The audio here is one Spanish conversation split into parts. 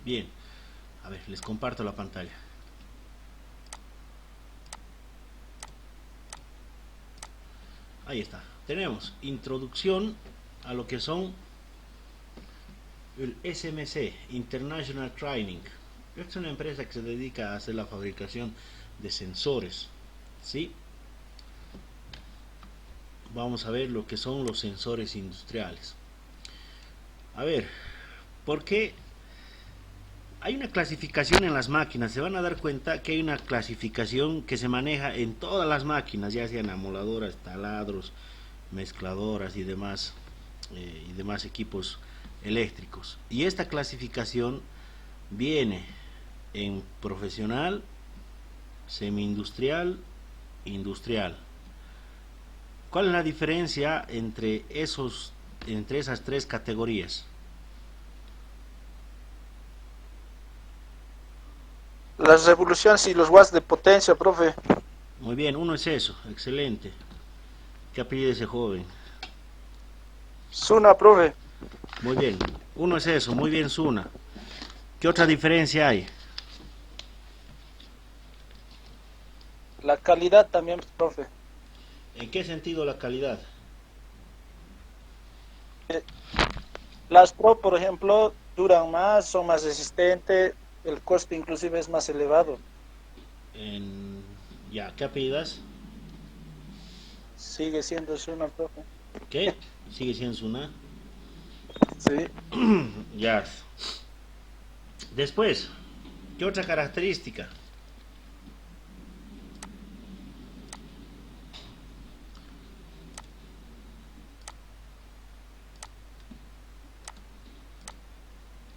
Bien, a ver, les comparto la pantalla. Ahí está. Tenemos introducción a lo que son el SMC, International Training. Esta es una empresa que se dedica a hacer la fabricación de sensores. ¿Sí? Vamos a ver lo que son los sensores industriales. A ver, ¿por qué hay una clasificación en las máquinas? Se van a dar cuenta que hay una clasificación que se maneja en todas las máquinas, ya sean amoladoras, taladros, mezcladoras y demás equipos eléctricos. Y esta clasificación viene en profesional, semi-industrial, industrial. ¿Cuál es la diferencia entre esas tres categorías? Las revoluciones y los watts de potencia, profe. Muy bien, uno es eso, excelente. ¿Qué apellido ese joven? Suna, profe. Muy bien, uno es eso, muy bien, Suna. ¿Qué otra diferencia hay? La calidad también, profe. ¿En qué sentido la calidad? Eh, Las Pro, por ejemplo, duran más, son más resistentes, el costo inclusive es más elevado. En... Ya, ¿qué apellidas? Sigue siendo Suna, profe. ¿Qué? ¿Sigue siendo Suna? Sí. Ya. Después, ¿qué otra característica?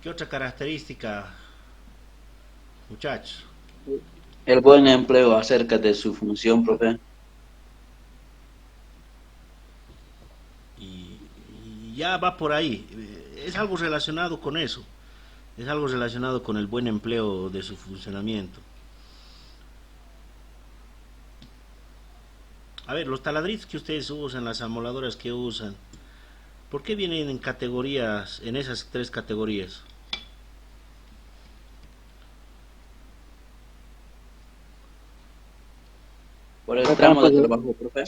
¿Qué otra característica, muchachos? El buen empleo acerca de su función, profe. Y ya va por ahí. Es algo relacionado con eso. Es algo relacionado con el buen empleo de su funcionamiento. A ver, los taladritos que ustedes usan, las amoladoras que usan, ¿por qué vienen en categorías, en esas tres categorías? Por el tramo de trabajo, profe.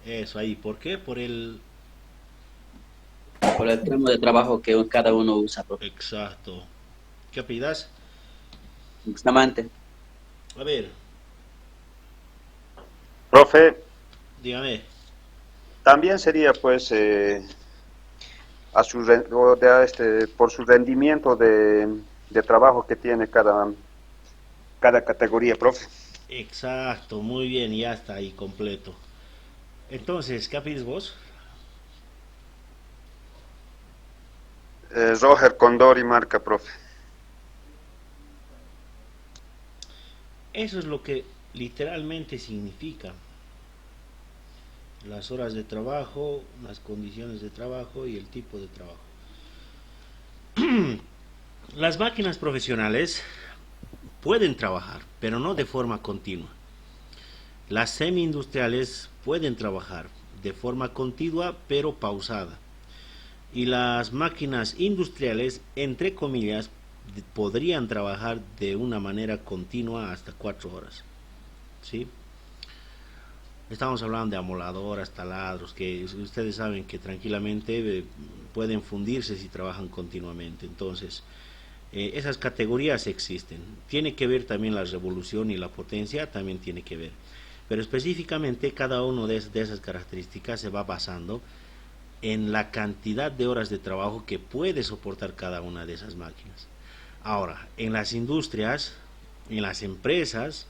Eso ahí, ¿por qué? Por el tramo de trabajo que cada uno usa, profe. Exacto. ¿Qué opinas? Justamente. A ver, Profe, dígame. también sería pues por su rendimiento de trabajo que tiene cada categoría, profe. Exacto, muy bien, ya está ahí completo. Entonces, ¿qué opinas vos? Roger Condori marca, profe. Eso es lo que literalmente significa las horas de trabajo, las condiciones de trabajo y el tipo de trabajo. Las máquinas profesionales pueden trabajar, pero no de forma continua. Las semi-industriales pueden trabajar de forma continua, pero pausada. Y las máquinas industriales, entre comillas, podrían trabajar de una manera continua hasta 4 horas. ¿Sí? Estamos hablando de amoladoras, taladros, que ustedes saben que tranquilamente pueden fundirse si trabajan continuamente. Entonces, esas categorías existen. Tiene que ver también la revolución y la potencia, también tiene que ver. Pero específicamente cada una de esas características se va basando en la cantidad de horas de trabajo que puede soportar cada una de esas máquinas. Ahora, en las industrias, en las empresas,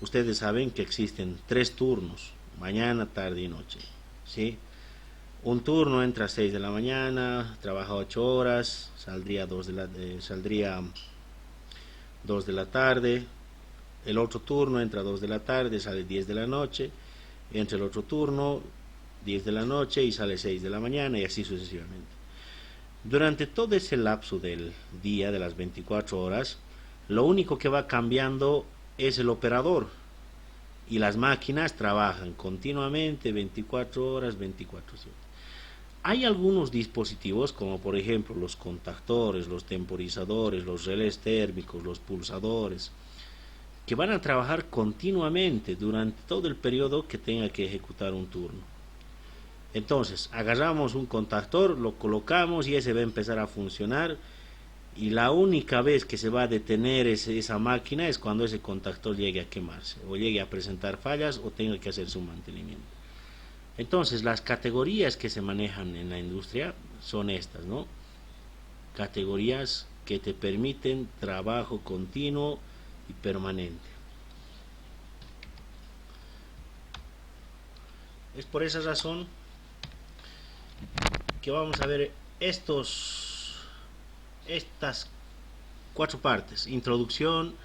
ustedes saben que existen 3 turnos, mañana, tarde y noche. ¿Sí? Un turno entra a 6 de la mañana, trabaja 8 horas, saldría 2 de la tarde. El otro turno entra a 2 de la tarde, sale 10 de la noche. Entra el otro turno, 10 de la noche y sale 6 de la mañana y así sucesivamente. Durante todo ese lapso del día, de las 24 horas, lo único que va cambiando es el operador y las máquinas trabajan continuamente 24 horas, 24/7. Hay algunos dispositivos, como por ejemplo los contactores, los temporizadores, los relés térmicos, los pulsadores, que van a trabajar continuamente durante todo el periodo que tenga que ejecutar un turno. Entonces, agarramos un contactor, lo colocamos y ese va a empezar a funcionar, y la única vez que se va a detener esa máquina es cuando ese contactor llegue a quemarse, o llegue a presentar fallas, o tenga que hacer su mantenimiento. Entonces, las categorías que se manejan en la industria son estas, ¿no? Categorías que te permiten trabajo continuo y permanente. Es por esa razón que vamos a ver estas 4 partes: introducción,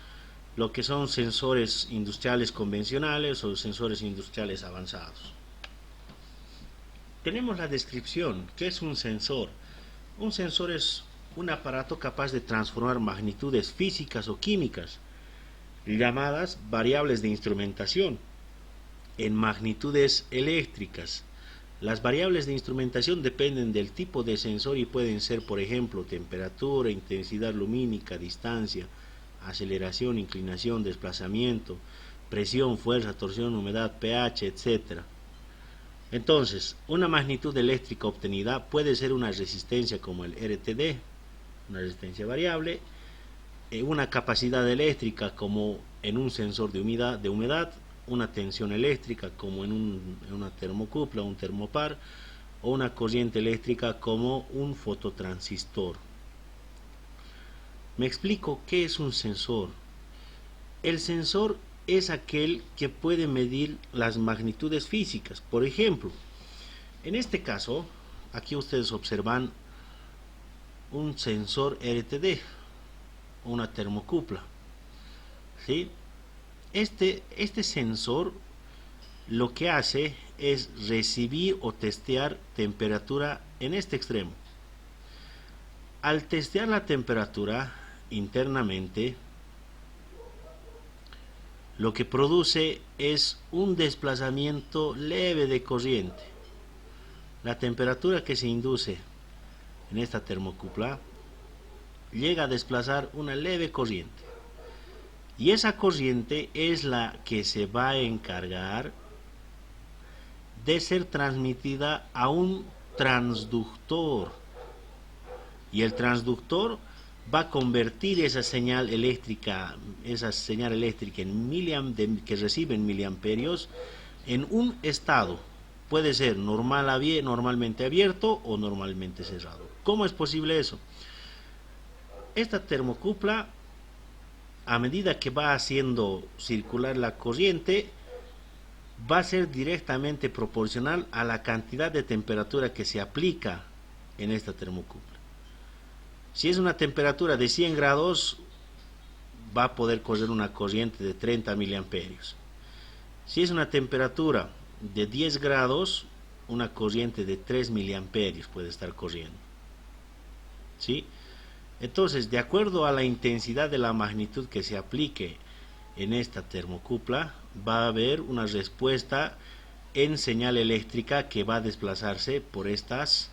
lo que son sensores industriales convencionales o sensores industriales avanzados. Tenemos la descripción. ¿Qué es un sensor? Un sensor es un aparato capaz de transformar magnitudes físicas o químicas, llamadas variables de instrumentación, en magnitudes eléctricas. Las variables de instrumentación dependen del tipo de sensor y pueden ser, por ejemplo, temperatura, intensidad lumínica, distancia, aceleración, inclinación, desplazamiento, presión, fuerza, torsión, humedad, pH, etc. Entonces, una magnitud eléctrica obtenida puede ser una resistencia como el RTD, una resistencia variable, una capacidad eléctrica como en un sensor de humedad, una tensión eléctrica como en una termocupla, un termopar, o una corriente eléctrica como un fototransistor. Me explico qué es un sensor. El sensor es aquel que puede medir las magnitudes físicas. Por ejemplo, en este caso, aquí ustedes observan un sensor RTD, una termocupla, ¿sí? Este sensor lo que hace es recibir o testear temperatura en este extremo. Al testear la temperatura internamente, lo que produce es un desplazamiento leve de corriente. La temperatura que se induce en esta termocupla llega a desplazar una leve corriente, y esa corriente es la que se va a encargar de ser transmitida a un transductor, y el transductor va a convertir esa señal eléctrica que recibe en miliamperios en un estado. Puede ser normalmente abierto o normalmente cerrado. ¿Cómo es posible eso? Esta termocupla, a medida que va haciendo circular la corriente, va a ser directamente proporcional a la cantidad de temperatura que se aplica en esta termocupla. Si es una temperatura de 100 grados, va a poder correr una corriente de 30 miliamperios. Si es una temperatura de 10 grados, una corriente de 3 miliamperios puede estar corriendo, ¿sí? Entonces, de acuerdo a la intensidad de la magnitud que se aplique en esta termocupla, va a haber una respuesta en señal eléctrica que va a desplazarse por estos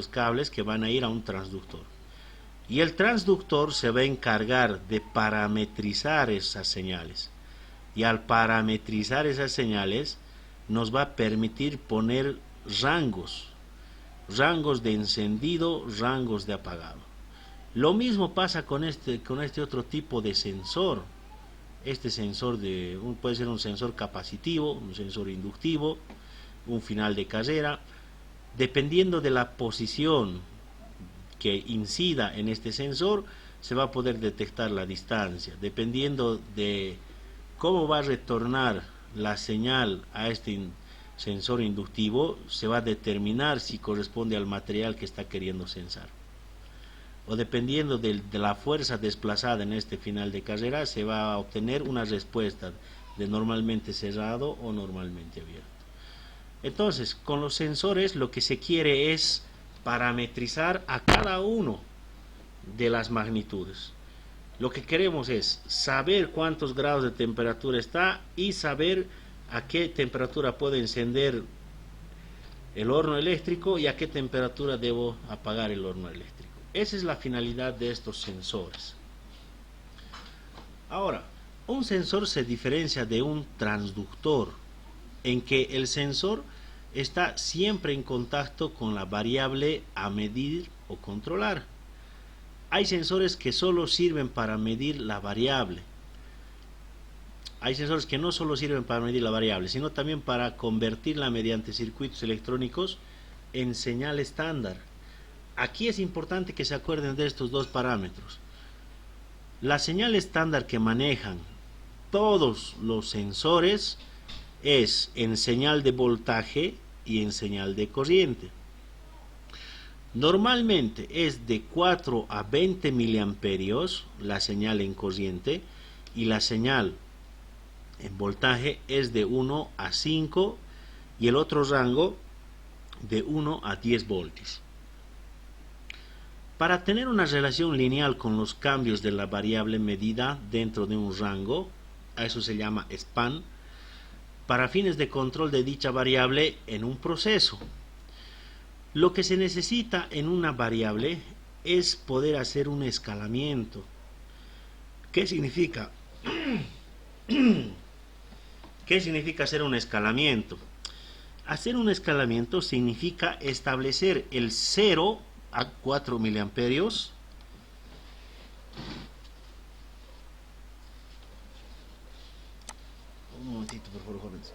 cables que van a ir a un transductor. Y el transductor se va a encargar de parametrizar esas señales. Y al parametrizar esas señales, nos va a permitir poner rangos de encendido, rangos de apagado. Lo mismo pasa con este otro tipo de sensor. Este sensor puede ser un sensor capacitivo, un sensor inductivo, un final de carrera. Dependiendo de la posición que incida en este sensor, se va a poder detectar la distancia. Dependiendo de cómo va a retornar la señal a este sensor inductivo, se va a determinar si corresponde al material que está queriendo sensar. O dependiendo de la fuerza desplazada en este final de carrera, se va a obtener una respuesta de normalmente cerrado o normalmente abierto. Entonces, con los sensores lo que se quiere es parametrizar a cada uno de las magnitudes. Lo que queremos es saber cuántos grados de temperatura está y saber a qué temperatura puede encender el horno eléctrico y a qué temperatura debo apagar el horno eléctrico. Esa es la finalidad de estos sensores. Ahora, un sensor se diferencia de un transductor en que el sensor está siempre en contacto con la variable a medir o controlar. Hay sensores que solo sirven para medir la variable. Hay sensores que no solo sirven para medir la variable, sino también para convertirla mediante circuitos electrónicos en señal estándar. Aquí es importante que se acuerden de estos dos parámetros. La señal estándar que manejan todos los sensores es en señal de voltaje y en señal de corriente. Normalmente es de 4 a 20 miliamperios la señal en corriente y la señal en voltaje es de 1 a 5 y el otro rango de 1 a 10 voltios. Para tener una relación lineal con los cambios de la variable medida dentro de un rango, a eso se llama span, para fines de control de dicha variable en un proceso. Lo que se necesita en una variable es poder hacer un escalamiento. ¿Qué significa? ¿Qué significa hacer un escalamiento? Hacer un escalamiento significa establecer el 0 a 4 miliamperios un momentito por favor, jóvenes.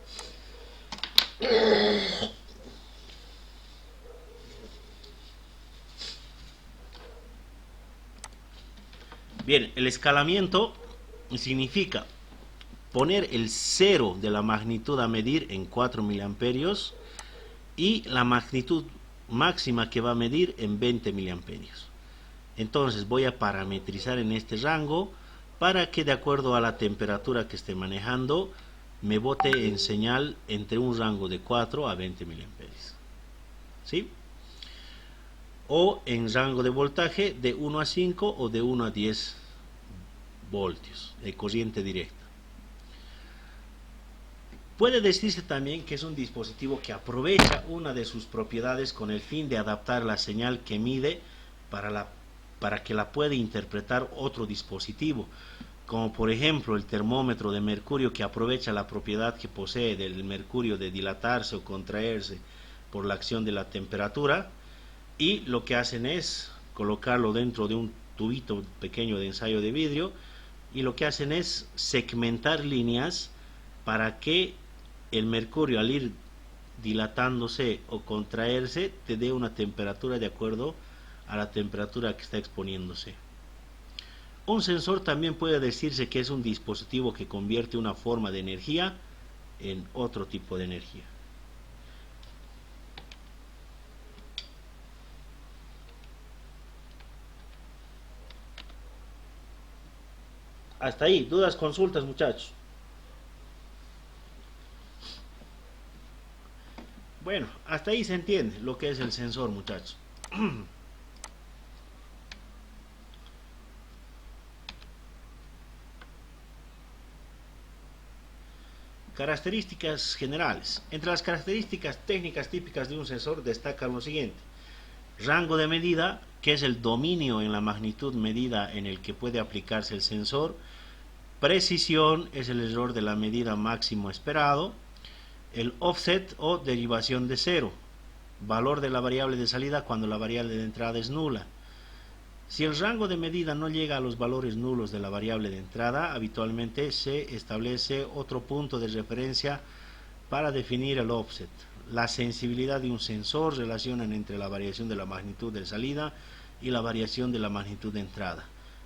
Bien, el escalamiento significa poner el 0 de la magnitud a medir en 4 miliamperios y la magnitud máxima que va a medir en 20 miliamperios. Entonces voy a parametrizar en este rango para que de acuerdo a la temperatura que esté manejando me bote en señal entre un rango de 4 a 20 miliamperios. ¿Sí? O en rango de voltaje de 1 a 5 o de 1 a 10 voltios de corriente directa. Puede decirse también que es un dispositivo que aprovecha una de sus propiedades con el fin de adaptar la señal que mide para que la pueda interpretar otro dispositivo, como por ejemplo el termómetro de mercurio, que aprovecha la propiedad que posee del mercurio de dilatarse o contraerse por la acción de la temperatura, y lo que hacen es colocarlo dentro de un tubito pequeño de ensayo de vidrio, y lo que hacen es segmentar líneas para que el mercurio, al ir dilatándose o contraerse, te dé una temperatura de acuerdo a la temperatura que está exponiéndose. Un sensor también puede decirse que es un dispositivo que convierte una forma de energía en otro tipo de energía. Hasta ahí, dudas, consultas, muchachos. Bueno, hasta ahí se entiende lo que es el sensor, muchachos. Características generales. Entre las características técnicas típicas de un sensor destacan lo siguiente: rango de medida, que es el dominio en la magnitud medida en el que puede aplicarse el sensor. Precisión es el error de la medida máximo esperado. El offset o derivación de cero, valor de la variable de salida cuando la variable de entrada es nula. Si el rango de medida no llega a los valores nulos de la variable de entrada, habitualmente se establece otro punto de referencia para definir el offset. La sensibilidad de un sensor relacionan entre la variación de la magnitud de salida y la variación de la magnitud de entrada.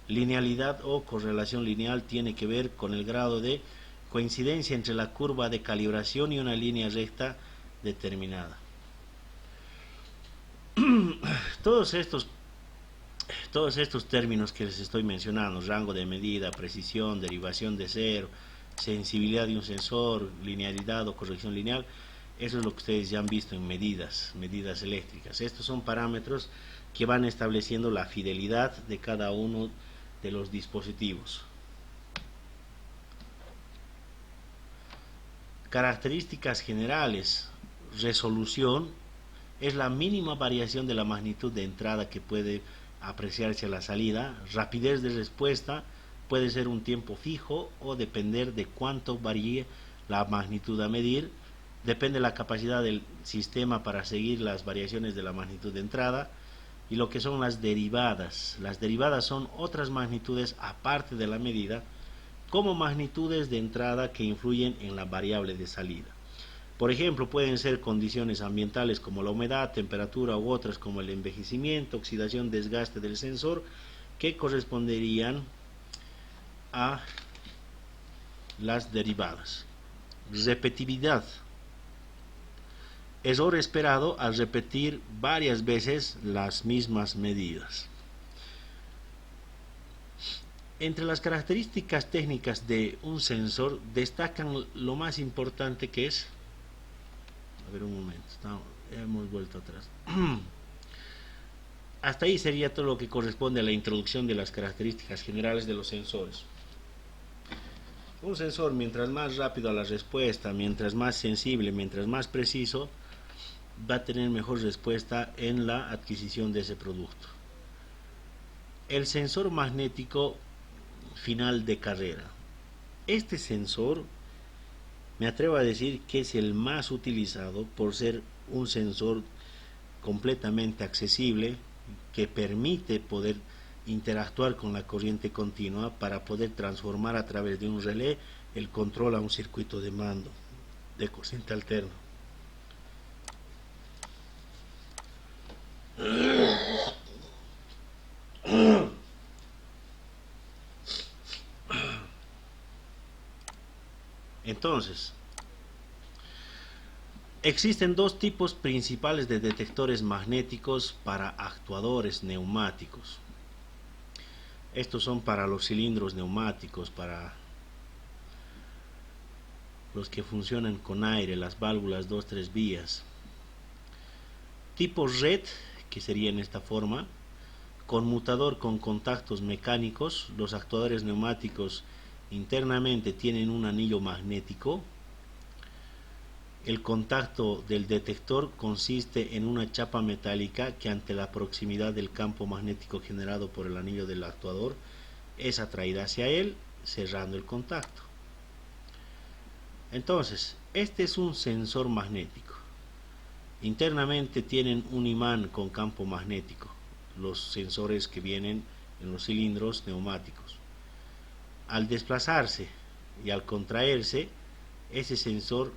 Linealidad o correlación lineal tiene que ver con el grado de coincidencia entre la curva de calibración y una línea recta determinada. Todos estos términos que les estoy mencionando, rango de medida, precisión, derivación de cero, sensibilidad de un sensor, linealidad o corrección lineal, eso es lo que ustedes ya han visto en medidas eléctricas. Estos son parámetros que van estableciendo la fidelidad de cada uno de los dispositivos. Características generales: resolución, es la mínima variación de la magnitud de entrada que puede apreciarse a la salida. Rapidez de respuesta puede ser un tiempo fijo o depender de cuánto varíe la magnitud a medir. Depende de la capacidad del sistema para seguir las variaciones de la magnitud de entrada. Y lo que son las derivadas. Las derivadas son otras magnitudes aparte de la medida, como magnitudes de entrada que influyen en la variable de salida. Por ejemplo, pueden ser condiciones ambientales como la humedad, temperatura u otras como el envejecimiento, oxidación, desgaste del sensor, que corresponderían a las derivadas. Repetibilidad. Error esperado al repetir varias veces las mismas medidas. Entre las características técnicas de un sensor destacan lo más importante que es... A ver un momento, hemos vuelto atrás. Hasta ahí sería todo lo que corresponde a la introducción de las características generales de los sensores. Un sensor, mientras más rápido a la respuesta, mientras más sensible, mientras más preciso, va a tener mejor respuesta en la adquisición de ese producto. El sensor magnético final de carrera. Este sensor, me atrevo a decir que es el más utilizado por ser un sensor completamente accesible, que permite poder interactuar con la corriente continua para poder transformar a través de un relé el control a un circuito de mando de corriente alterna. Entonces, existen dos tipos principales de detectores magnéticos para actuadores neumáticos. Estos son para los cilindros neumáticos, para los que funcionan con aire, las válvulas 2-3 vías. Tipo red, que sería en esta forma, conmutador con contactos mecánicos. Los actuadores neumáticos internamente tienen un anillo magnético. El contacto del detector consiste en una chapa metálica que, ante la proximidad del campo magnético generado por el anillo del actuador, es atraída hacia él, cerrando el contacto. Entonces, este es un sensor magnético. Internamente tienen un imán con campo magnético, los sensores que vienen en los cilindros neumáticos. Al desplazarse y al contraerse, ese sensor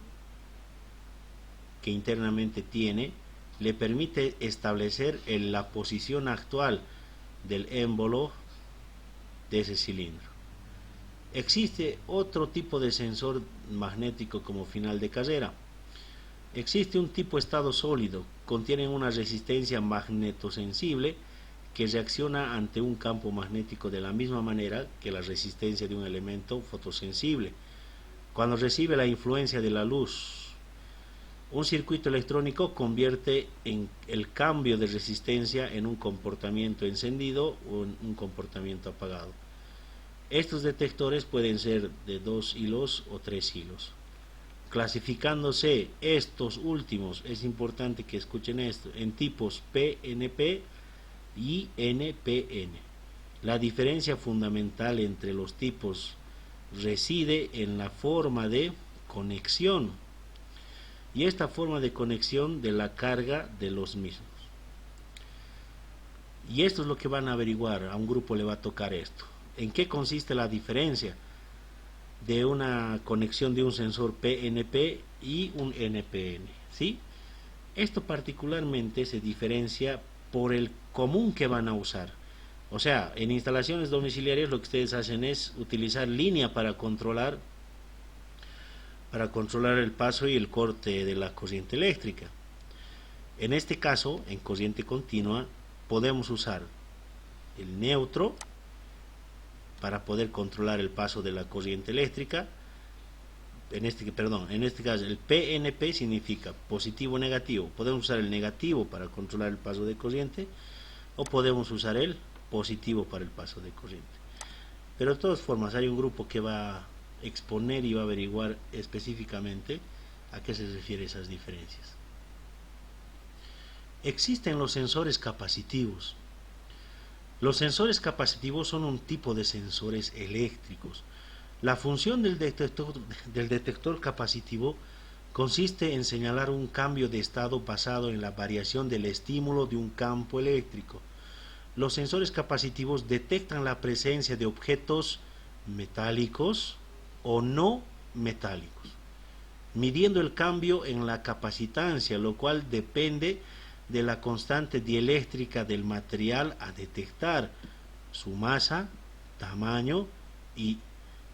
que internamente tiene le permite establecer la posición actual del émbolo de ese cilindro. Existe otro tipo de sensor magnético como final de carrera. Existe un tipo estado sólido, contiene una resistencia magnetosensible que reacciona ante un campo magnético de la misma manera que la resistencia de un elemento fotosensible. Cuando recibe la influencia de la luz, un circuito electrónico convierte en el cambio de resistencia en un comportamiento encendido o en un comportamiento apagado. Estos detectores pueden ser de 2 hilos o 3 hilos. Clasificándose estos últimos, es importante que escuchen esto, en tipos PNP y NPN. La diferencia fundamental entre los tipos reside en la forma de conexión y esta forma de conexión de la carga de los mismos. Y esto es lo que van a averiguar, a un grupo le va a tocar esto. ¿En qué consiste la diferencia de una conexión de un sensor PNP y un NPN? ¿Sí? Esto particularmente se diferencia por el común que van a usar. O sea, en instalaciones domiciliarias lo que ustedes hacen es utilizar línea para controlar el paso y el corte de la corriente eléctrica. En este caso, en corriente continua, podemos usar el neutro para poder controlar el paso de la corriente eléctrica. En este caso el PNP significa positivo o negativo. Podemos usar el negativo para controlar el paso de corriente o podemos usar el positivo para el paso de corriente. Pero de todas formas hay un grupo que va a exponer y va a averiguar específicamente a qué se refieren esas diferencias. Existen los sensores capacitivos. Los sensores capacitivos son un tipo de sensores eléctricos. La función del detector capacitivo consiste en señalar un cambio de estado basado en la variación del estímulo de un campo eléctrico. Los sensores capacitivos detectan la presencia de objetos metálicos o no metálicos, midiendo el cambio en la capacitancia, lo cual depende de la constante dieléctrica del material a detectar, su masa, tamaño y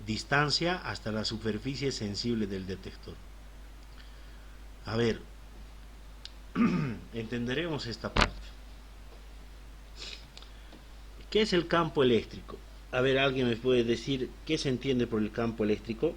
distancia hasta la superficie sensible del detector. A ver, entenderemos esta parte. ¿Qué es el campo eléctrico? A ver, ¿alguien me puede decir qué se entiende por el campo eléctrico?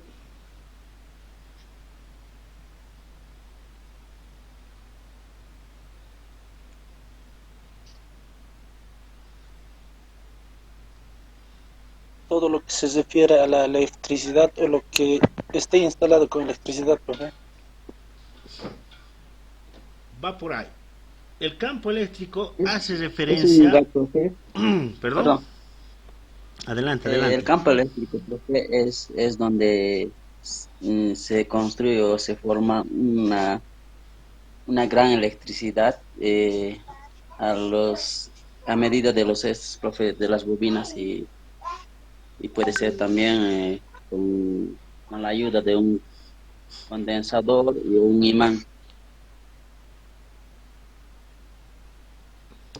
Todo lo que se refiere a la electricidad o lo que esté instalado con electricidad, profe. Va por ahí. El campo eléctrico hace Es referencia... profe. ¿Perdón? Perdón. Adelante, El adelante. campo eléctrico, profe, es donde se construye o se forma una gran electricidad a medida de los estos, profe, de las bobinas y puede ser también con la ayuda de un condensador y un imán.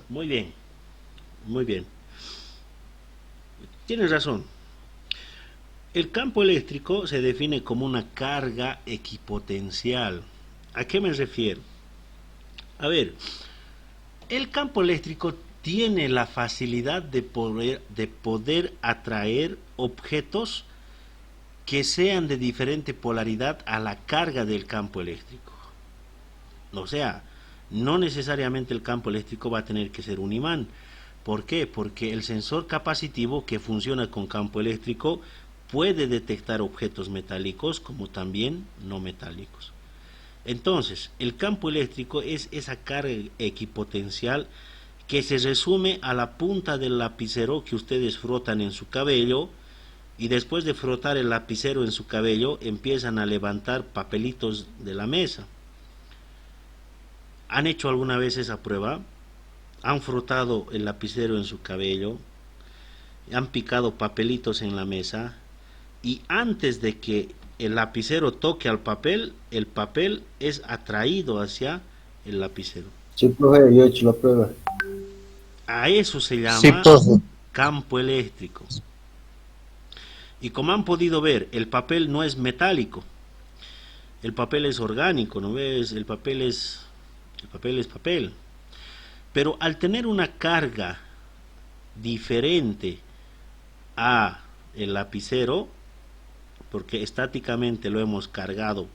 Muy bien, muy bien. Tienes razón. El campo eléctrico se define como una carga equipotencial. ¿A qué me refiero? A ver, el campo eléctrico tiene la facilidad de poder atraer objetos que sean de diferente polaridad a la carga del campo eléctrico. O sea, no necesariamente el campo eléctrico va a tener que ser un imán. ¿Por qué? Porque el sensor capacitivo que funciona con campo eléctrico puede detectar objetos metálicos como también no metálicos. Entonces, el campo eléctrico es esa carga equipotencial que se resume a la punta del lapicero que ustedes frotan en su cabello y después de frotar el lapicero en su cabello empiezan a levantar papelitos de la mesa. ¿Han hecho alguna vez esa prueba? ¿Han frotado el lapicero en su cabello? ¿Han picado papelitos en la mesa? Y antes de que el lapicero toque al papel, el papel es atraído hacia el lapicero. Sí, profe, yo he hecho la prueba. A eso se Sí, llama profe. campo eléctrico. Y como han podido ver, el papel no es metálico. El papel es orgánico, ¿no ves? El papel es papel. Pero al tener una carga diferente a el lapicero, porque estáticamente lo hemos cargado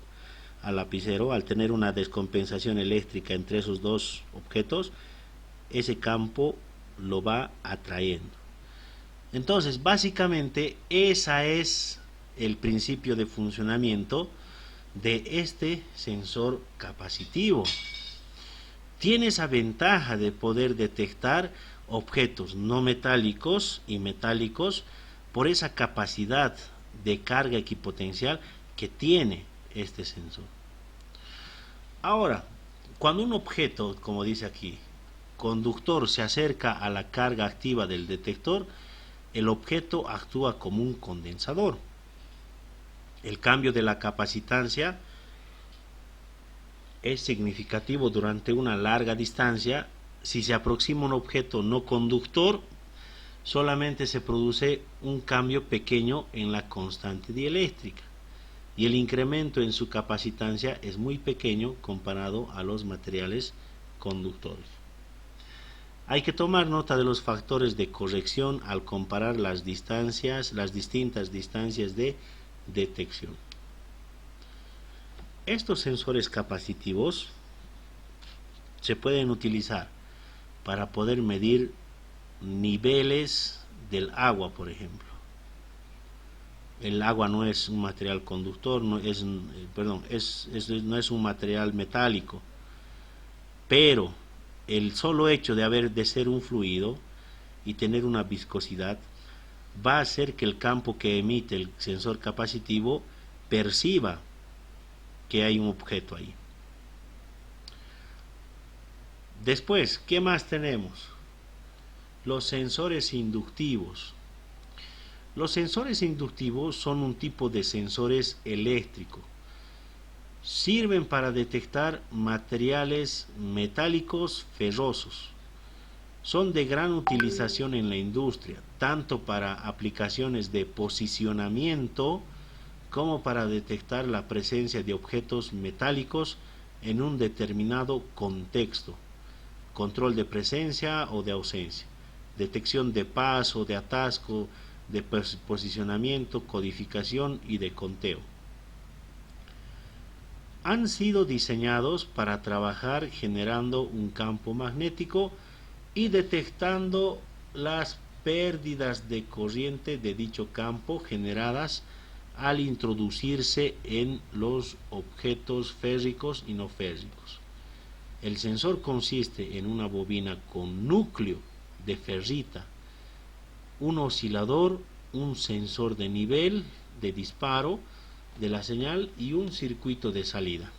al lapicero, al tener una descompensación eléctrica entre esos dos objetos, ese campo lo va atrayendo. Entonces, básicamente, ese es el principio de funcionamiento de este sensor capacitivo. Tiene esa ventaja de poder detectar objetos no metálicos y metálicos por esa capacidad de carga equipotencial que tiene este sensor. Ahora, cuando un objeto, como dice aquí, conductor se acerca a la carga activa del detector, el objeto actúa como un condensador. El cambio de la capacitancia es significativo durante una larga distancia. Si se aproxima un objeto no conductor, solamente se produce un cambio pequeño en la constante dieléctrica y el incremento en su capacitancia es muy pequeño comparado a los materiales conductores. Hay que tomar nota de los factores de corrección al comparar las distintas distancias de detección. Estos sensores capacitivos se pueden utilizar para poder medir niveles del agua, por ejemplo. El agua no es un material conductor, no es un material metálico, pero el solo hecho de ser un fluido y tener una viscosidad va a hacer que el campo que emite el sensor capacitivo perciba que hay un objeto ahí. Después, ¿qué más tenemos? Los sensores inductivos. Los sensores inductivos son un tipo de sensores eléctricos. Sirven para detectar materiales metálicos ferrosos. Son de gran utilización en la industria, tanto para aplicaciones de posicionamiento como para detectar la presencia de objetos metálicos en un determinado contexto, control de presencia o de ausencia, detección de paso, de atasco, de posicionamiento, codificación y de conteo. Han sido diseñados para trabajar generando un campo magnético y detectando las pérdidas de corriente de dicho campo generadas al introducirse en los objetos férricos y no férricos. El sensor consiste en una bobina con núcleo de ferrita, un oscilador, un sensor de nivel, de disparo de la señal y un circuito de salida.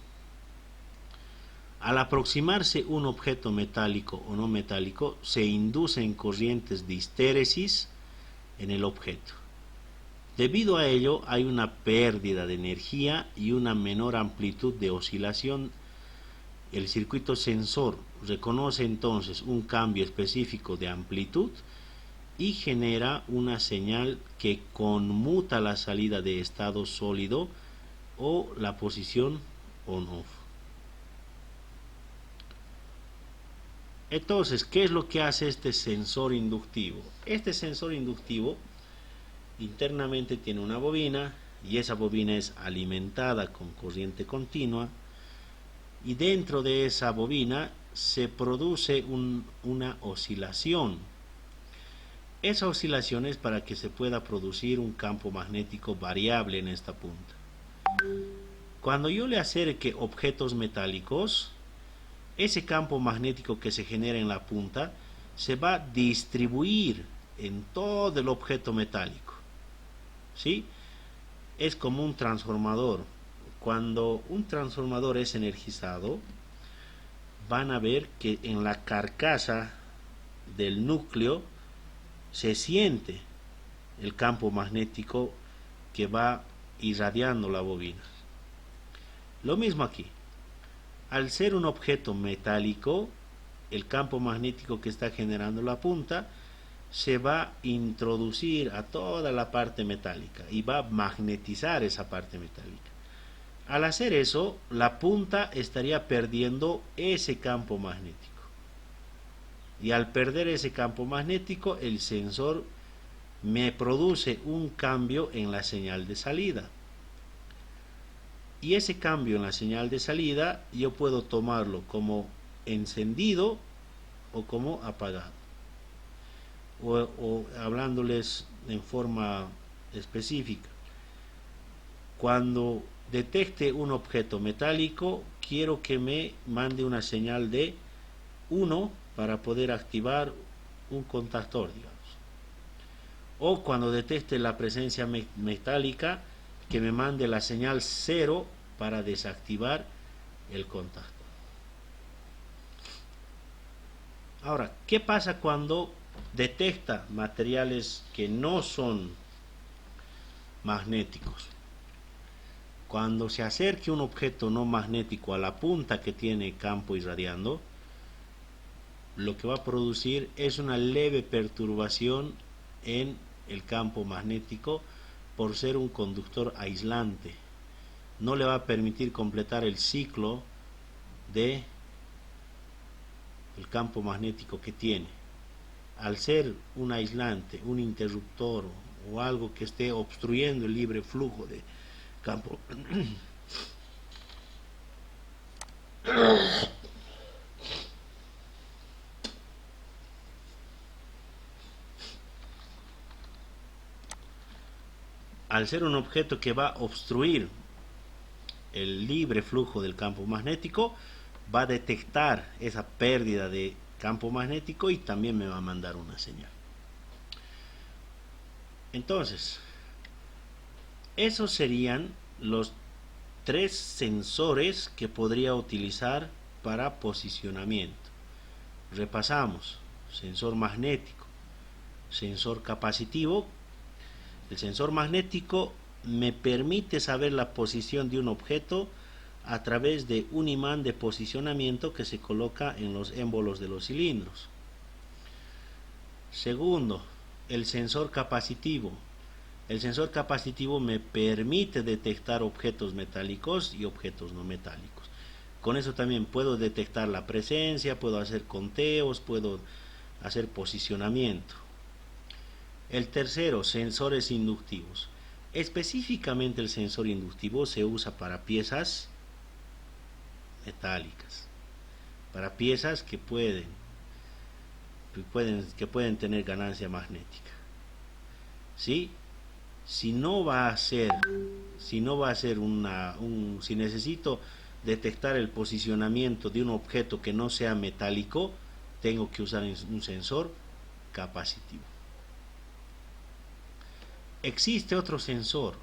Al aproximarse un objeto metálico o no metálico, se inducen corrientes de histéresis en el objeto. Debido a ello, hay una pérdida de energía y una menor amplitud de oscilación. El circuito sensor reconoce entonces un cambio específico de amplitud y genera una señal que conmuta la salida de estado sólido o la posición on-off. Entonces, ¿qué es lo que hace este sensor inductivo? Este sensor inductivo internamente tiene una bobina y esa bobina es alimentada con corriente continua y dentro de esa bobina se produce una oscilación. Esa oscilación es para que se pueda producir un campo magnético variable en esta punta. Cuando yo le acerque objetos metálicos, ese campo magnético que se genera en la punta se va a distribuir en todo el objeto metálico. ¿Sí? Es como un transformador. Cuando un transformador es energizado, van a ver que en la carcasa del núcleo se siente el campo magnético que va irradiando la bobina. Lo mismo aquí. Al ser un objeto metálico, el campo magnético que está generando la punta se va a introducir a toda la parte metálica y va a magnetizar esa parte metálica. Al hacer eso, la punta estaría perdiendo ese campo magnético. Y al perder ese campo magnético, el sensor me produce un cambio en la señal de salida. Y ese cambio en la señal de salida yo puedo tomarlo como encendido o como apagado. O hablándoles en forma específica. Cuando detecte un objeto metálico, quiero que me mande una señal de 1 para poder activar un contactor, digamos. O cuando detecte la presencia metálica, que me mande la señal 0 para desactivar el contacto. Ahora, ¿qué pasa cuando detecta materiales que no son magnéticos? Cuando se acerque un objeto no magnético a la punta que tiene campo irradiando, lo que va a producir es una leve perturbación en el campo magnético por ser un conductor aislante. No le va a permitir completar el ciclo de el campo magnético que tiene. Al ser un aislante, un interruptor o algo que esté obstruyendo el libre flujo de campo al ser un objeto que va a obstruir el libre flujo del campo magnético, va a detectar esa pérdida de campo magnético y también me va a mandar una señal. Entonces, esos serían los 3 sensores que podría utilizar para posicionamiento. Repasamos: sensor magnético, sensor capacitivo. El sensor magnético me permite saber la posición de un objeto a través de un imán de posicionamiento que se coloca en los émbolos de los cilindros. Segundo, el sensor capacitivo. El sensor capacitivo me permite detectar objetos metálicos y objetos no metálicos. Con eso también puedo detectar la presencia, puedo hacer conteos, puedo hacer posicionamiento. El tercero, sensores inductivos. Específicamente el sensor inductivo se usa para piezas metálicas, para piezas que pueden tener ganancia magnética. ¿Sí? Si necesito detectar el posicionamiento de un objeto que no sea metálico, tengo que usar un sensor capacitivo. Existe otro sensor,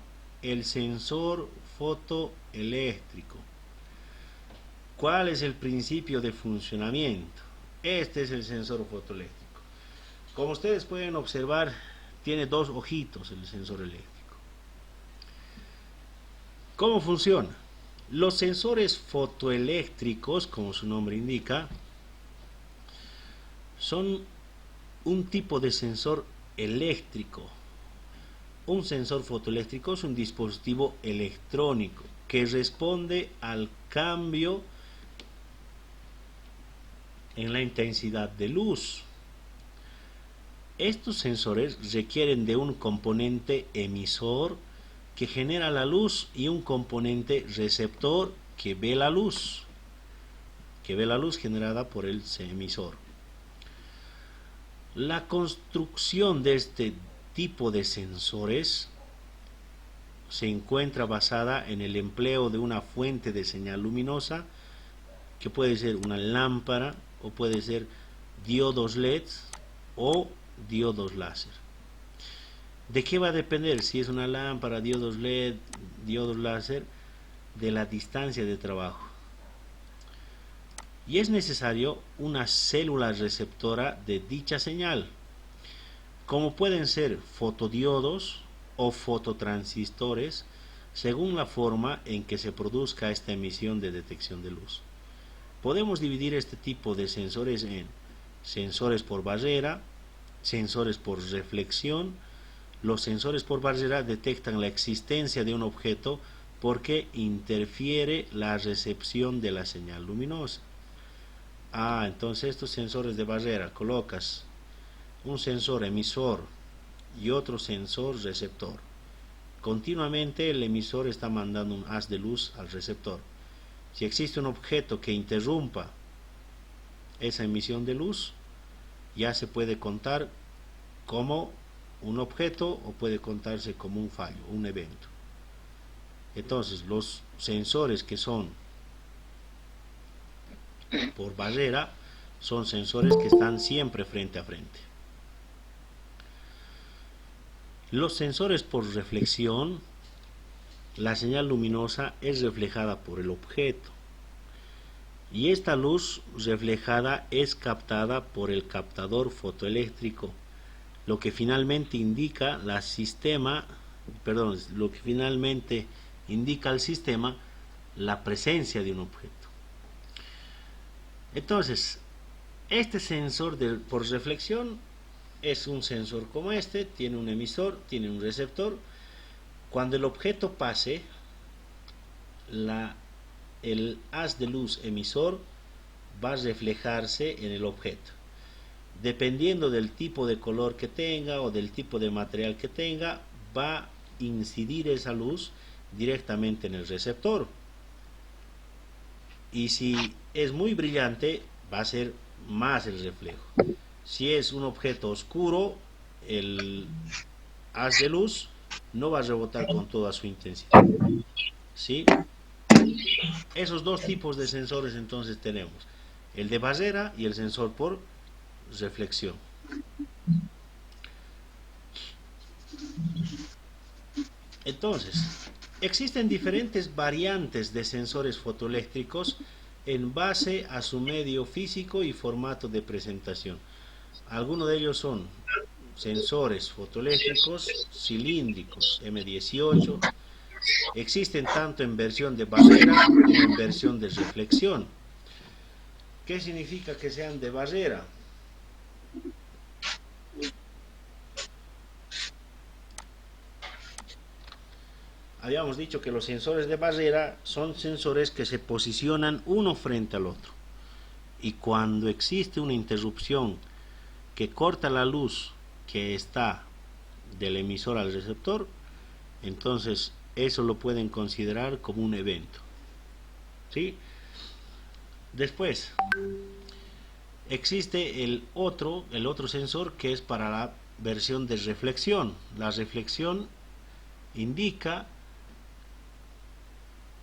el sensor fotoeléctrico. ¿Cuál es el principio de funcionamiento? Este es el sensor fotoeléctrico. Como ustedes pueden observar, tiene 2 ojitos el sensor eléctrico. ¿Cómo funciona? Los sensores fotoeléctricos, como su nombre indica, son un tipo de sensor eléctrico. Un sensor fotoeléctrico es un dispositivo electrónico que responde al cambio en la intensidad de luz. Estos sensores requieren de un componente emisor que genera la luz y un componente receptor que ve la luz generada por el emisor. La construcción de este tipo de sensores se encuentra basada en el empleo de una fuente de señal luminosa, que puede ser una lámpara o puede ser diodos LED o diodos láser. ¿De qué va a depender si es una lámpara, diodos LED, diodos láser? De la distancia de trabajo. Y es necesario una célula receptora de dicha señal, como pueden ser fotodiodos o fototransistores, según la forma en que se produzca esta emisión de detección de luz. Podemos dividir este tipo de sensores en sensores por barrera, sensores por reflexión. Los sensores por barrera detectan la existencia de un objeto porque interfiere la recepción de la señal luminosa. Entonces estos sensores de barrera, colocas un sensor emisor y otro sensor receptor. Continuamente el emisor está mandando un haz de luz al receptor. Si existe un objeto que interrumpa esa emisión de luz, ya se puede contar como un objeto o puede contarse como un fallo, un evento. Entonces los sensores que son por barrera son sensores que están siempre frente a frente. Los sensores por reflexión, la señal luminosa es reflejada por el objeto y esta luz reflejada es captada por el captador fotoeléctrico, lo que finalmente indica al sistema la presencia de un objeto. Entonces, este sensor por reflexión es un sensor como este, tiene un emisor, tiene un receptor. Cuando el objeto pase, el haz de luz emisor va a reflejarse en el objeto. Dependiendo del tipo de color que tenga o del tipo de material que tenga, va a incidir esa luz directamente en el receptor. Y si es muy brillante, va a ser más el reflejo. Si es un objeto oscuro, el haz de luz no va a rebotar con toda su intensidad. ¿Sí? Esos dos tipos de sensores entonces tenemos, el de barrera y el sensor por reflexión. Entonces, existen diferentes variantes de sensores fotoeléctricos en base a su medio físico y formato de presentación. Algunos de ellos son sensores fotoeléctricos cilíndricos M18. Existen tanto en versión de barrera como en versión de reflexión. ¿Qué significa que sean de barrera? Habíamos dicho que los sensores de barrera son sensores que se posicionan uno frente al otro. Y cuando existe una interrupción que corta la luz que está del emisor al receptor, entonces eso lo pueden considerar como un evento. ¿Sí? Después, existe el otro sensor que es para la versión de reflexión. La reflexión indica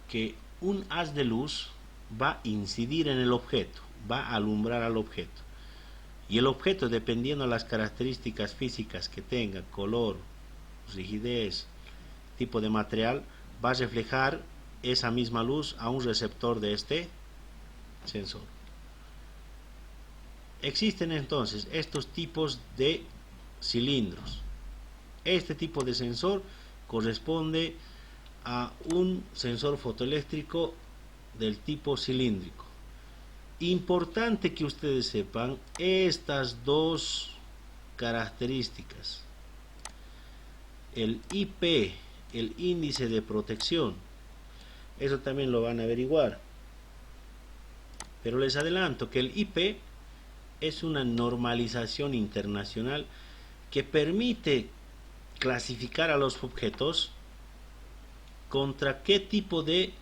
que un haz de luz va a incidir en el objeto, va a alumbrar al objeto. Y el objeto, dependiendo de las características físicas que tenga, color, rigidez, tipo de material, va a reflejar esa misma luz a un receptor de este sensor. Existen entonces estos tipos de cilindros. Este tipo de sensor corresponde a un sensor fotoeléctrico del tipo cilíndrico. Importante que ustedes sepan estas dos características. El IP, el índice de protección, eso también lo van a averiguar. Pero les adelanto que el IP es una normalización internacional que permite clasificar a los objetos contra qué tipo de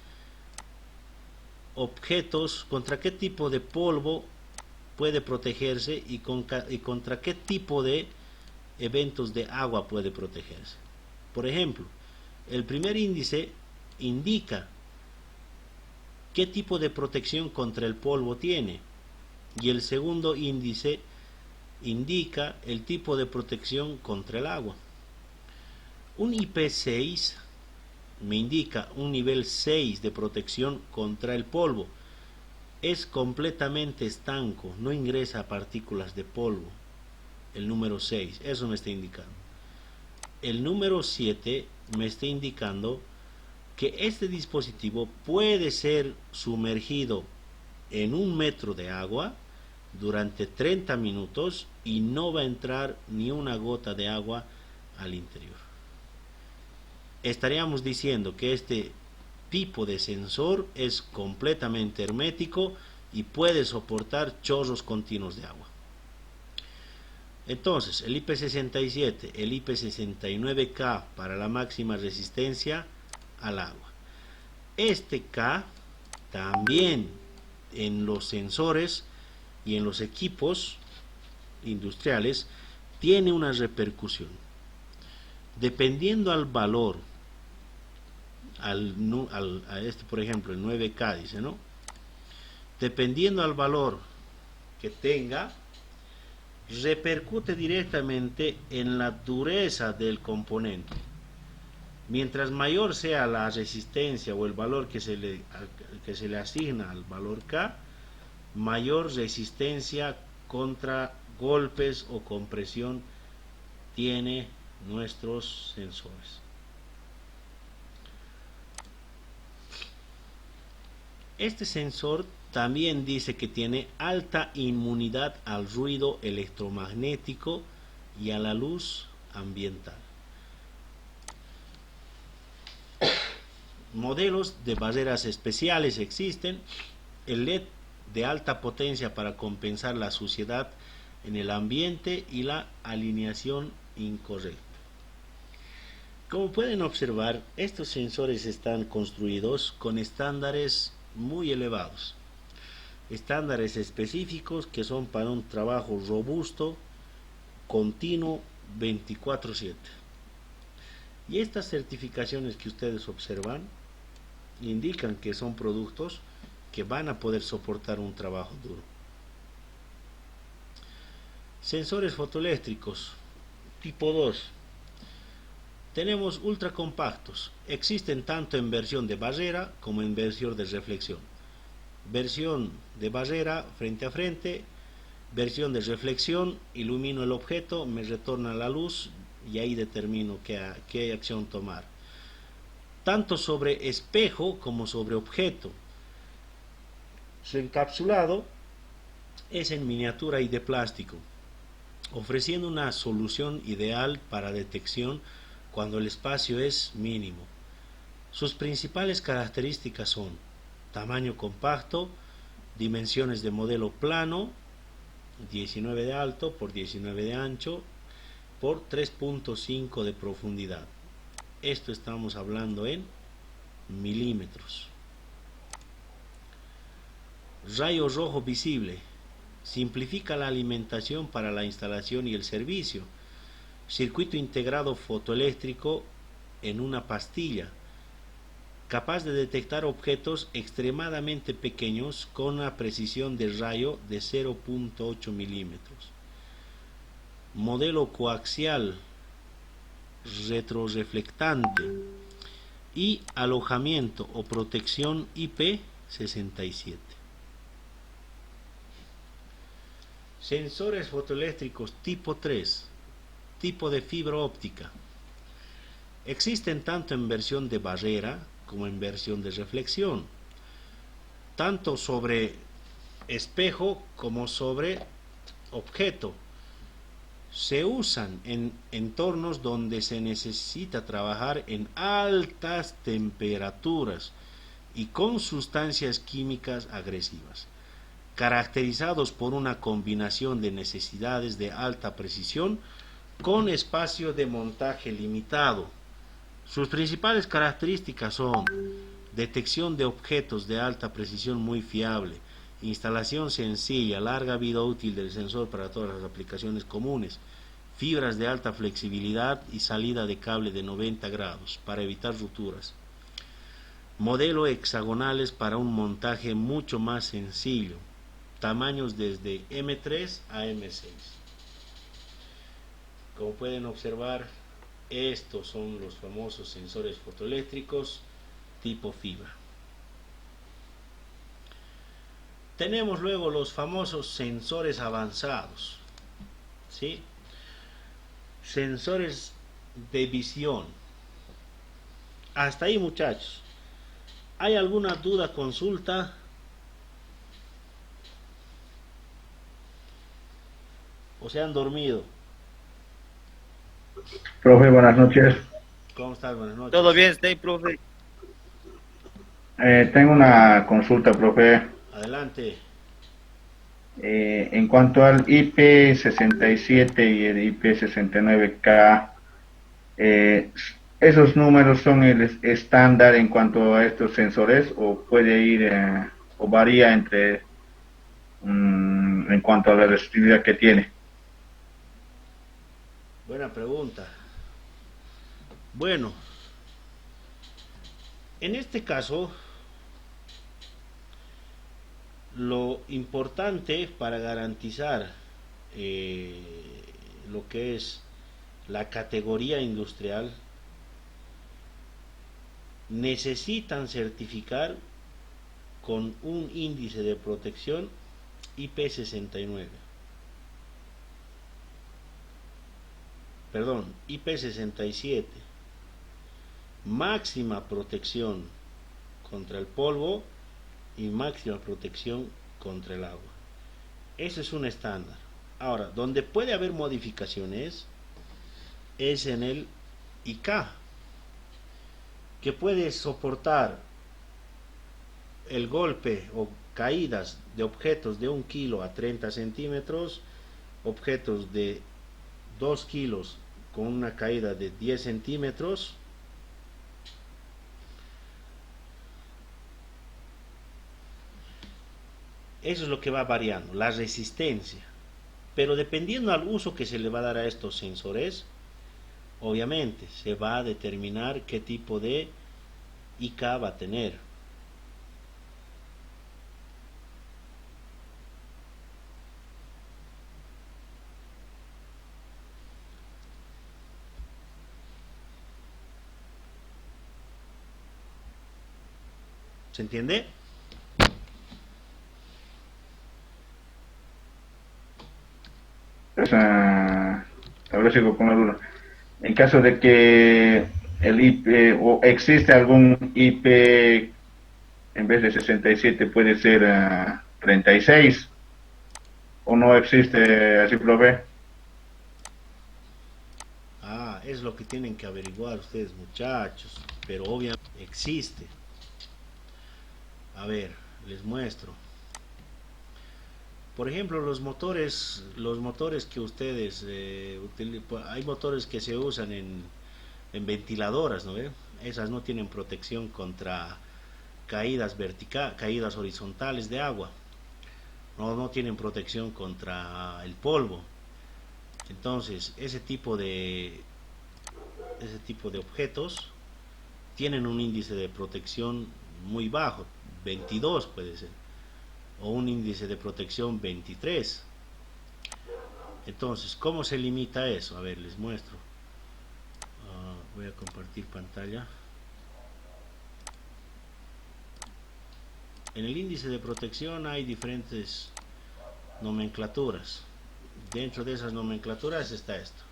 objetos, contra qué tipo de polvo puede protegerse y contra qué tipo de eventos de agua puede protegerse. Por ejemplo, el primer índice indica qué tipo de protección contra el polvo tiene y el segundo índice indica el tipo de protección contra el agua. Un IP6 me indica un nivel 6 de protección contra el polvo. Es completamente estanco, no ingresa partículas de polvo. El número 6, eso me está indicando. El número 7 me está indicando que este dispositivo puede ser sumergido en 1 metro de agua durante 30 minutos y no va a entrar ni una gota de agua al interior. Estaríamos diciendo que este tipo de sensor es completamente hermético y puede soportar chorros continuos de agua. Entonces, el IP67, el IP69K para la máxima resistencia al agua. Este K también en los sensores y en los equipos industriales tiene una repercusión. Dependiendo al valor, a este por ejemplo el 9K dice, ¿no? Dependiendo al valor que tenga, repercute directamente en la dureza del componente. Mientras mayor sea la resistencia o el valor que se le asigna al valor K, mayor resistencia contra golpes o compresión tiene nuestros sensores. Este sensor también dice que tiene alta inmunidad al ruido electromagnético y a la luz ambiental. Modelos de barreras especiales existen. El LED de alta potencia para compensar la suciedad en el ambiente y la alineación incorrecta. Como pueden observar, estos sensores están construidos con estándares muy elevados, estándares específicos que son para un trabajo robusto, continuo, 24/7. Y estas certificaciones que ustedes observan indican que son productos que van a poder soportar un trabajo duro. Sensores fotoeléctricos tipo 2. Tenemos ultra compactos. Existen tanto en versión de barrera como en versión de reflexión. Versión de barrera frente a frente, versión de reflexión, ilumino el objeto, me retorna la luz y ahí determino qué acción tomar. Tanto sobre espejo como sobre objeto. Su encapsulado es en miniatura y de plástico, ofreciendo una solución ideal para detección cuando el espacio es mínimo. Sus principales características son tamaño compacto, dimensiones de modelo plano, 19 de alto por 19 de ancho por 3.5 de profundidad. Esto estamos hablando en milímetros. Rayo rojo visible. Simplifica la alimentación para la instalación y el servicio. Circuito integrado fotoeléctrico en una pastilla, capaz de detectar objetos extremadamente pequeños con una precisión de rayo de 0.8 milímetros. Modelo coaxial retroreflectante y alojamiento o protección IP67. Sensores fotoeléctricos tipo 3, tipo de fibra óptica. Existen tanto en versión de barrera como en versión de reflexión, tanto sobre espejo como sobre objeto. Se usan en entornos donde se necesita trabajar en altas temperaturas y con sustancias químicas agresivas, caracterizados por una combinación de necesidades de alta precisión con espacio de montaje limitado. Sus principales características son detección de objetos de alta precisión muy fiable, instalación sencilla, larga vida útil del sensor para todas las aplicaciones comunes, fibras de alta flexibilidad y salida de cable de 90 grados para evitar rupturas. Modelo hexagonales para un montaje mucho más sencillo, tamaños desde M3 a M6. Como pueden observar, estos son los famosos sensores fotoeléctricos tipo fibra. Tenemos luego los famosos sensores avanzados, ¿sí? Sensores de visión. Hasta ahí, muchachos. ¿Hay alguna duda, consulta? ¿O se han dormido? Profe, buenas noches. ¿Cómo estás? Buenas noches. Todo bien, está ahí, profe. Tengo una consulta, profe. Adelante. En cuanto al IP67 y el IP69K, ¿esos números son el estándar en cuanto a estos sensores o puede ir o varía entre en cuanto a la resistividad que tiene? Buena pregunta. Bueno, en este caso, lo importante para garantizar lo que es la categoría industrial, necesitan certificar con un índice de protección IP69. Perdón, IP67. Máxima protección contra el polvo y máxima protección contra el agua. Ese es un estándar. Ahora, donde puede haber modificaciones es en el IK, que puede soportar el golpe o caídas de objetos de 1 kilo a 30 centímetros, objetos de 2 kilos con una caída de 10 centímetros, eso es lo que va variando, la resistencia. Pero dependiendo al uso que se le va a dar a estos sensores, obviamente se va a determinar qué tipo de IK va a tener. ¿Se entiende? Pues, tal vez sigo con la duda. En caso de que el IP o existe algún IP en vez de 67 puede ser 36 o no existe, así profe. Ah, es lo que tienen que averiguar ustedes, muchachos, pero obviamente existe. A ver, les muestro. Por ejemplo, los motores que ustedes hay motores que se usan en ventiladoras, ¿no ve? Esas no tienen protección contra caídas horizontales de agua. No tienen protección contra el polvo. Entonces, ese tipo de objetos tienen un índice de protección muy bajo, 22 puede ser, o un índice de protección 23. Entonces, ¿cómo se limita eso? A ver, les muestro. Voy a compartir pantalla. En el índice de protección hay diferentes nomenclaturas. Dentro de esas nomenclaturas está esto.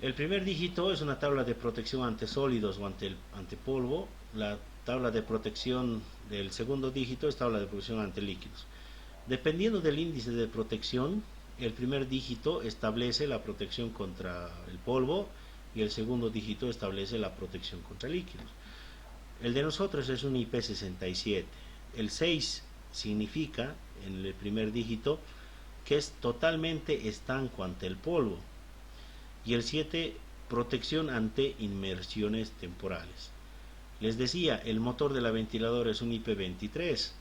El primer dígito es una tabla de protección ante sólidos o ante polvo. La tabla de protección del segundo dígito es tabla de protección ante líquidos. Dependiendo del índice de protección, el primer dígito establece la protección contra el polvo y el segundo dígito establece la protección contra líquidos. El de nosotros es un IP67. El 6 significa, en el primer dígito, que es totalmente estanco ante el polvo. Y el 7, protección ante inmersiones temporales. Les decía, el motor de la ventiladora es un IP23.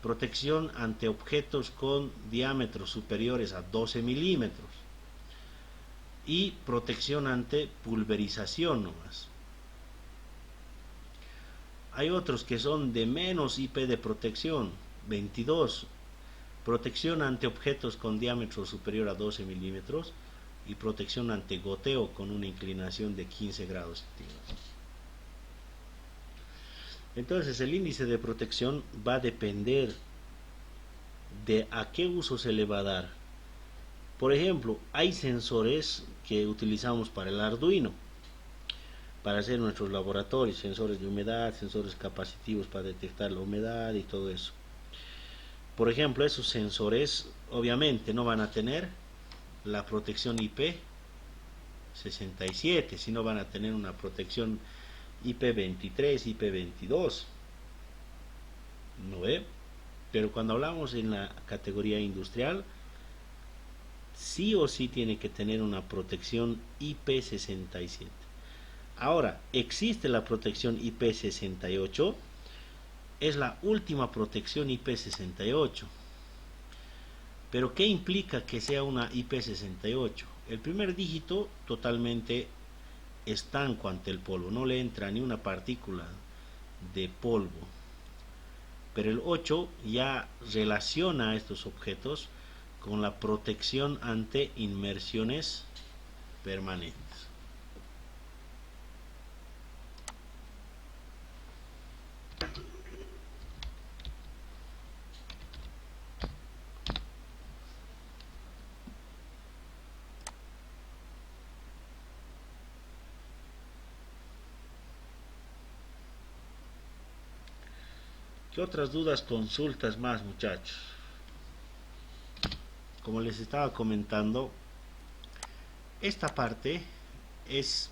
Protección ante objetos con diámetros superiores a 12 milímetros. Y protección ante pulverización nomás. Hay otros que son de menos IP de protección, 22. Protección ante objetos con diámetro superior a 12 milímetros y protección ante goteo con una inclinación de 15 grados centígrados. Entonces el índice de protección va a depender de a qué uso se le va a dar. Por ejemplo, hay sensores que utilizamos para el Arduino, para hacer nuestros laboratorios, sensores de humedad, sensores capacitivos para detectar la humedad y todo eso. Por ejemplo, esos sensores obviamente no van a tener la protección IP67, sino van a tener una protección IP23, IP22. ¿No ve? Pero cuando hablamos en la categoría industrial, sí o sí tiene que tener una protección IP67. Ahora, existe la protección IP68, es la última protección IP68. Pero ¿qué implica que sea una IP68? El primer dígito totalmente estanco ante el polvo, no le entra ni una partícula de polvo. Pero el 8 ya relaciona a estos objetos con la protección ante inmersiones permanentes. ¿Qué otras dudas, consultas más, muchachos? Como les estaba comentando, esta parte es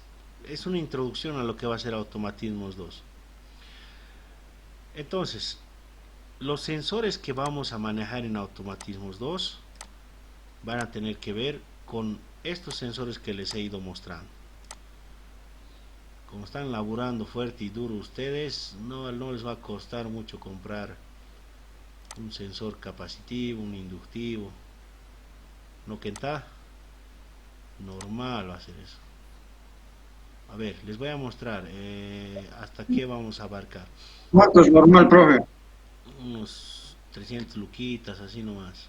una introducción a lo que va a ser Automatismos 2. Entonces, los sensores que vamos a manejar en Automatismos 2 van a tener que ver con estos sensores que les he ido mostrando. Como están laburando fuerte y duro ustedes, no les va a costar mucho comprar un sensor capacitivo, un inductivo. No que está normal va a ser eso. A ver, les voy a mostrar hasta qué vamos a abarcar. ¿Cuánto es normal, profe? Unos 300 luquitas, así nomás.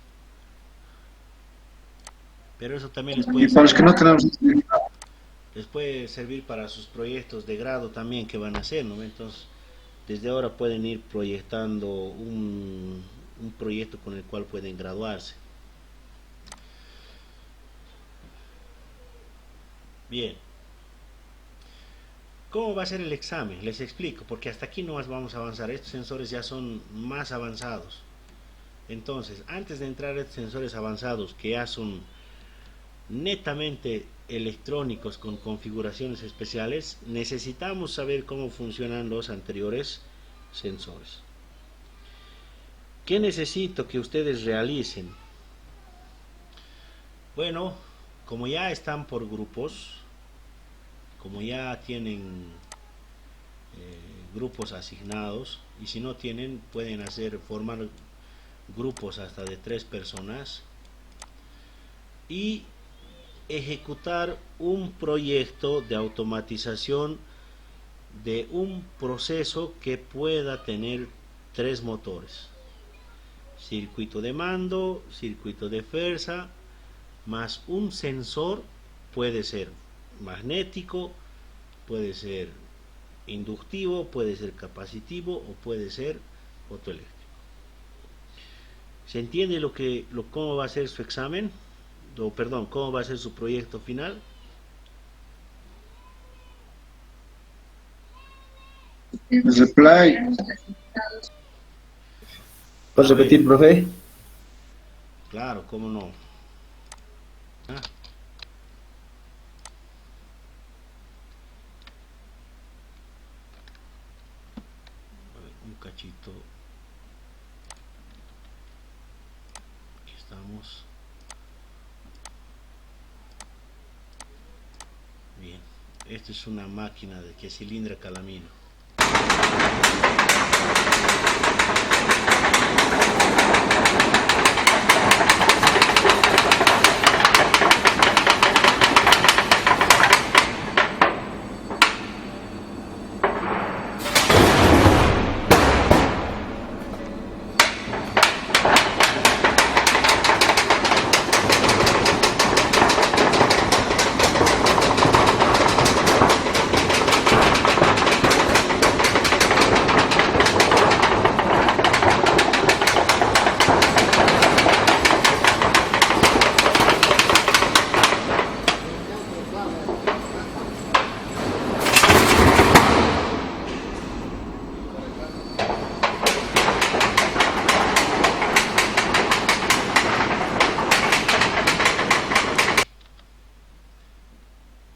Pero eso también les puede Para los que no tenemos... les puede servir para sus proyectos de grado también que van a hacer, ¿no? Entonces, desde ahora pueden ir proyectando un proyecto con el cual pueden graduarse. Bien. ¿Cómo va a ser el examen? Les explico, porque hasta aquí no más vamos a avanzar. Estos sensores ya son más avanzados. Entonces, antes de entrar a estos sensores avanzados, que ya son netamente electrónicos con configuraciones especiales, necesitamos saber cómo funcionan los anteriores sensores. ¿Qué necesito que ustedes realicen? Bueno, como ya están por grupos, como ya tienen grupos asignados, y si no tienen, pueden formar grupos hasta de 3 personas y ejecutar un proyecto de automatización de un proceso que pueda tener 3 motores: circuito de mando, circuito de fuerza, más un sensor. Puede ser magnético, puede ser inductivo, puede ser capacitivo o puede ser fotoeléctrico. ¿Se entiende cómo va a ser su examen? Cómo va a ser su proyecto final. Reply. ¿Puedes repetir, profe? Claro, cómo no. Un cachito. Aquí estamos. Bien. Esto es una máquina que cilindra calamino.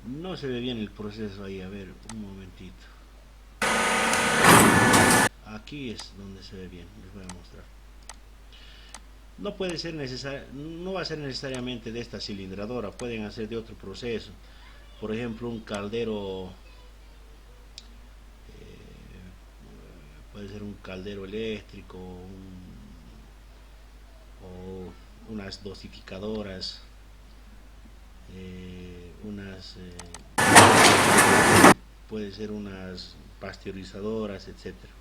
No se ve bien el proceso ahí, a ver, un momentito. Aquí es donde se ve bien, les voy a mostrar. No puede ser no va a ser necesariamente de esta cilindradora, pueden hacer de otro proceso. Por ejemplo, un caldero, puede ser un caldero eléctrico, o unas dosificadoras, puede ser unas pasteurizadoras, etcétera.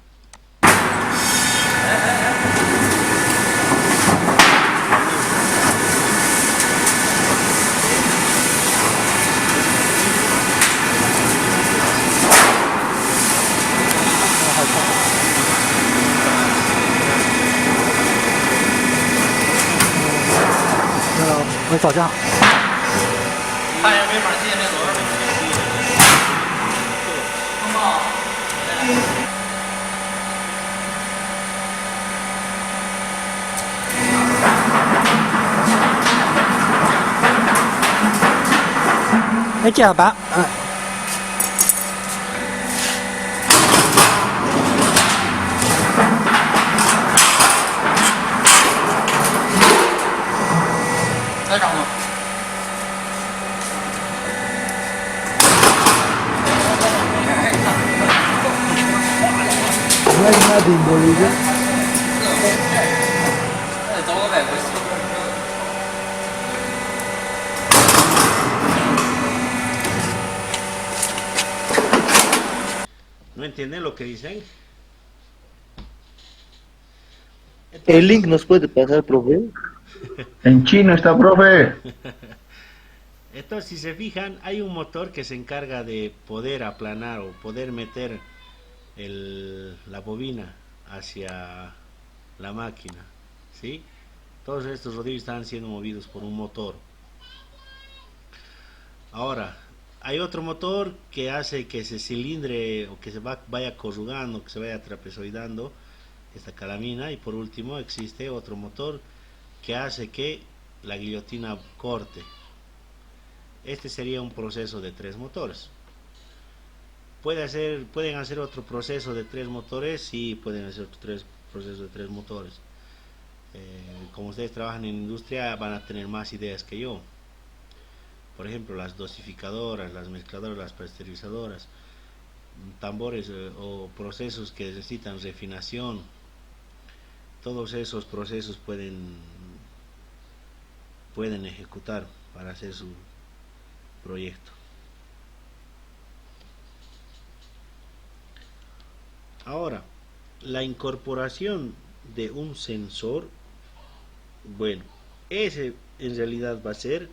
¿No entienden lo que dicen? ¿El link nos puede pasar, profe? En chino está, profe. Entonces, si se fijan, hay un motor que se encarga de poder aplanar o poder meter la bobina hacia la máquina, ¿sí? Todos estos rodillos están siendo movidos por un motor. Ahora, hay otro motor que hace que ese cilindre o que vaya corrugando, que se vaya trapezoidando esta calamina, y por último existe otro motor que hace que la guillotina corte. Este sería un proceso de 3 motores. ¿Pueden hacer otro proceso de 3 motores? Sí, pueden hacer otro proceso de 3 motores. Como ustedes trabajan en industria, van a tener más ideas que yo. Por ejemplo, las dosificadoras, las mezcladoras, las pasteurizadoras, tambores o procesos que necesitan refinación. Todos esos procesos pueden ejecutar para hacer su proyecto. Ahora, la incorporación de un sensor, bueno, ese en realidad va a ser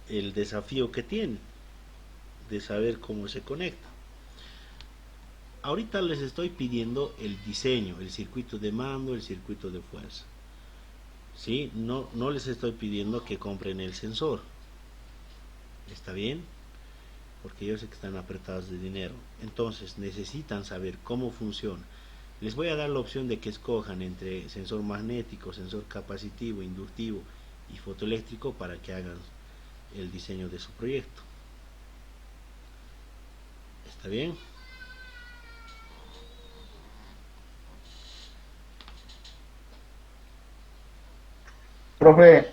el desafío que tiene de saber cómo se conecta. Ahorita les estoy pidiendo el diseño, el circuito de mando, el circuito de fuerza. ¿Sí? No les estoy pidiendo que compren el sensor. ¿Está bien? Porque yo sé que están apretados de dinero. Entonces necesitan saber cómo funciona. Les voy a dar la opción de que escojan entre sensor magnético, sensor capacitivo, inductivo y fotoeléctrico para que hagan el diseño de su proyecto. ¿Está bien? Profe,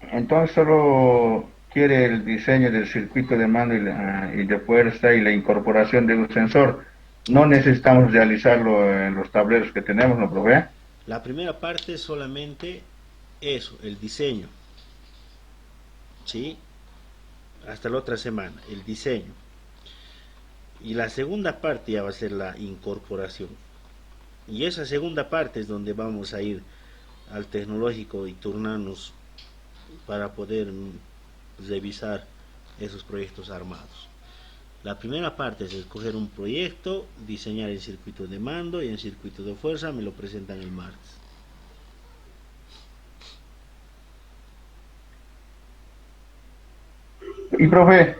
entonces solo quiere el diseño del circuito de mando y de fuerza y la incorporación de un sensor. No necesitamos realizarlo en los tableros que tenemos, ¿no, profe? La primera parte es solamente eso, el diseño. ¿Sí? Hasta la otra semana, el diseño. Y la segunda parte ya va a ser la incorporación. Y esa segunda parte es donde vamos a ir al tecnológico y turnarnos para poder revisar esos proyectos armados. La primera parte es escoger un proyecto, diseñar el circuito de mando y el circuito de fuerza. Me lo presentan el martes. Y profe,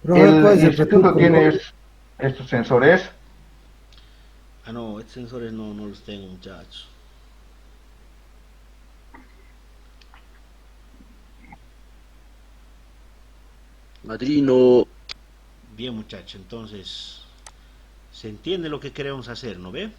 ¿el instituto tiene estos sensores? Ah, no, estos sensores no los tengo, muchachos. Madrino. Bien, muchachos, entonces se entiende lo que queremos hacer, ¿no ve?